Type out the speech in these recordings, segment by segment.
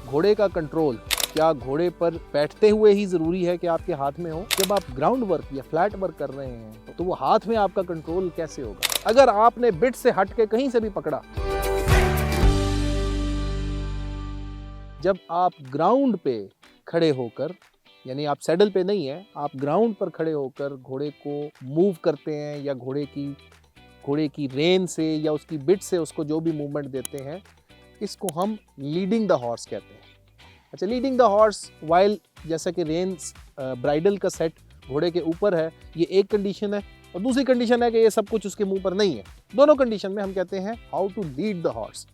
घोड़े का कंट्रोल क्या घोड़े पर बैठते हुए ही ज़रूरी है कि आपके हाथ में हो? जब आप ग्राउंड वर्क या फ्लैट वर्क कर रहे हैं तो वो हाथ में आपका कंट्रोल कैसे होगा? अगर आपने बिट से हट के कहीं से भी पकड़ा, जब आप ग्राउंड पे खड़े होकर, यानी आप सैडल पे नहीं है, आप ग्राउंड पर खड़े होकर घोड़े को मूव करते हैं या घोड़े की रेन से या उसकी बिट से उसको जो भी मूवमेंट देते हैं, इसको हम लीडिंग द हॉर्स कहते हैं। अच्छा, लीडिंग द हॉर्स वाइल, जैसा कि रेन्स ब्राइडल का सेट घोड़े के ऊपर है, ये एक कंडीशन है, और दूसरी कंडीशन है कि ये सब कुछ उसके मुंह पर नहीं है। दोनों कंडीशन में हम कहते हैं how to lead the horse.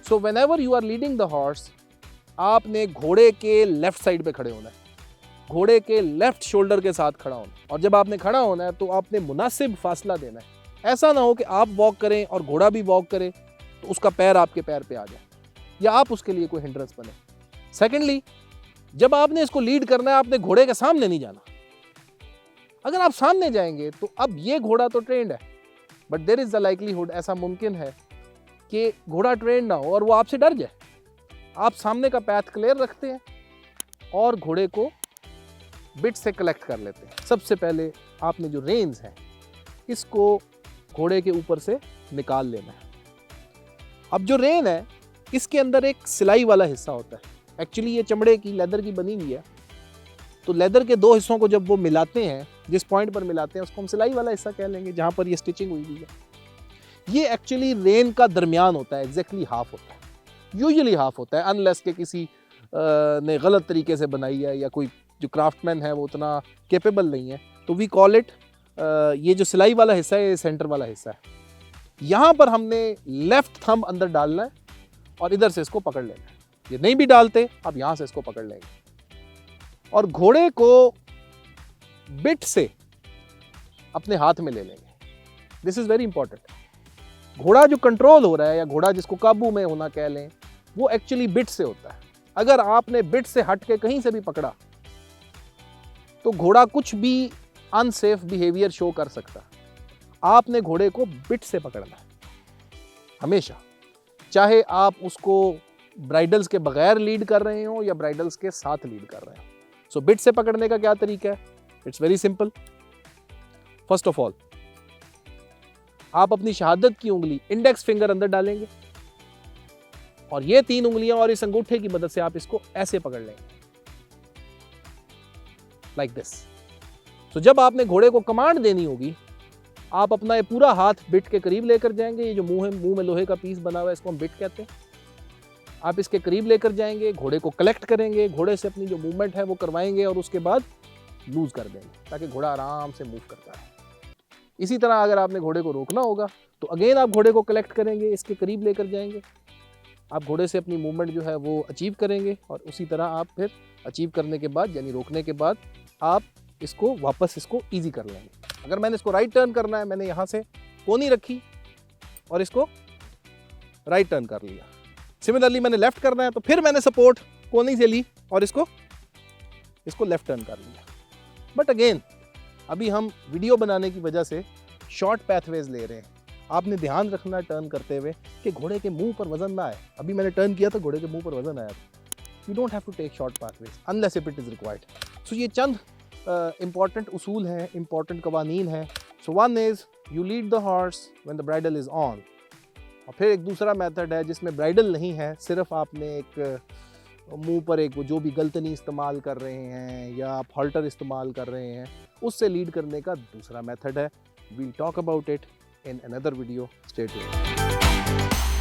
So whenever you are leading the horse, आपने घोड़े के लेफ्ट साइड पे खड़े होना है, घोड़े के लेफ्ट शोल्डर के साथ खड़ा होना, और जब आपने खड़ा होना है तो आपने मुनासिब फासला देना है। ऐसा ना हो कि आप वॉक करें और घोड़ा भी वॉक करे तो उसका पैर आपके पैर पे आ जाए या आप उसके लिए कोई हिंड्रेंस बने। सेकेंडली, जब आपने इसको लीड करना है, आपने घोड़े के सामने नहीं जाना। अगर आप सामने जाएंगे तो अब ये घोड़ा तो ट्रेंड है, but there is the likelihood, ऐसा मुमकिन है कि घोड़ा ट्रेंड ना हो और वो आपसे डर जाए। आप सामने का पैथ क्लियर रखते हैं और घोड़े को बिट से कलेक्ट कर लेते हैं। सबसे पहले आपने जो रेन्स हैं, इसको घोड़े के ऊपर से निकाल लेना है। अब जो रेन है, इसके अंदर एक सिलाई वाला हिस्सा होता है। एक्चुअली ये चमड़े की, लेदर की बनी हुई है, तो लेदर के दो हिस्सों को जब वो मिलाते हैं, जिस पॉइंट पर मिलाते हैं उसको हम सिलाई वाला हिस्सा कह लेंगे, जहाँ पर ये स्टिचिंग हुई है। ये एक्चुअली रेन का दरमियान होता है, एग्जैक्टली हाफ होता है, यूजुअली हाफ होता है, अनलेस के किसी ने गलत तरीके से बनाई है या कोई जो क्राफ्टमैन है वो उतना कैपेबल नहीं है, तो वी कॉल इट, ये जो सिलाई वाला हिस्सा है, ये सेंटर वाला हिस्सा है। यहाँ पर हमने लेफ्ट थंब अंदर डालना है और इधर से इसको पकड़ लेना है। ये नहीं भी डालते, अब यहाँ से इसको पकड़ लेंगे और घोड़े को बिट से अपने हाथ में ले लेंगे। This is very important. घोड़ा जो कंट्रोल हो रहा है या घोड़ा जिसको काबू में होना कह लें, वो एक्चुअली बिट से होता है। अगर आपने बिट से हट के कहीं से भी पकड़ा तो घोड़ा कुछ भी अनसेफ बिहेवियर शो कर सकता है। आपने घोड़े को बिट से पकड़ना है हमेशा, चाहे आप उसको ब्राइडल्स के बगैर लीड कर रहे हो या ब्राइडल्स के साथ लीड कर रहे हो। सो बिट से पकड़ने का क्या तरीका है? It's very simple. First of all, आप अपनी शहादत की उंगली, इंडेक्स फिंगर अंदर डालेंगे और ये 3 उंगलियां और इस अंगूठे की मदद से आप इसको ऐसे पकड़ लेंगे, लाइक दिस। तो जब आपने घोड़े को कमांड देनी होगी, आप अपना ये पूरा हाथ बिट के करीब लेकर जाएंगे। ये जो मुंह में लोहे का पीस बना हुआ है, इसको हम बिट कहते हैं। आप इसके करीब लेकर जाएंगे, घोड़े को कलेक्ट करेंगे, घोड़े से अपनी जो मूवमेंट है वो करवाएंगे और उसके बाद लूज कर देंगे ताकि घोड़ा आराम से मूव करता है। इसी तरह अगर आपने घोड़े को रोकना होगा तो अगेन आप घोड़े को कलेक्ट करेंगे, इसके करीब लेकर जाएंगे, आप घोड़े से अपनी मूवमेंट जो है वो अचीव करेंगे और उसी तरह आप फिर अचीव करने के बाद, यानी रोकने के बाद, आप इसको वापस इसको ईजी कर लेंगे। अगर मैंने इसको राइट टर्न करना है, मैंने यहाँ से कोनी रखी और इसको राइट टर्न कर लिया। सिमिलरली मैंने लेफ्ट करना है तो फिर मैंने सपोर्ट कोनी से ली और इसको लेफ्ट टर्न कर लिया। बट अगेन, अभी हम वीडियो बनाने की वजह से शॉर्ट पैथवेज ले रहे हैं। आपने ध्यान रखना टर्न करते हुए कि घोड़े के मुंह पर वजन ना आए। अभी मैंने टर्न किया तो घोड़े के मुंह पर वजन आया। You don't have to take short pathways unless if it is required. So ये चंद इंपॉर्टेंट उसूल हैं, इंपॉर्टेंट कवानीन हैं। So one is you lead the horse when the bridle is on, और फिर एक दूसरा मेथड है जिसमें ब्राइडल नहीं है, सिर्फ आपने एक मुंह पर एक जो भी गलतनी इस्तेमाल कर रहे हैं या आप हॉल्टर इस्तेमाल कर रहे हैं, उससे लीड करने का दूसरा मेथड है। We'll talk about it in another video. Stay tuned.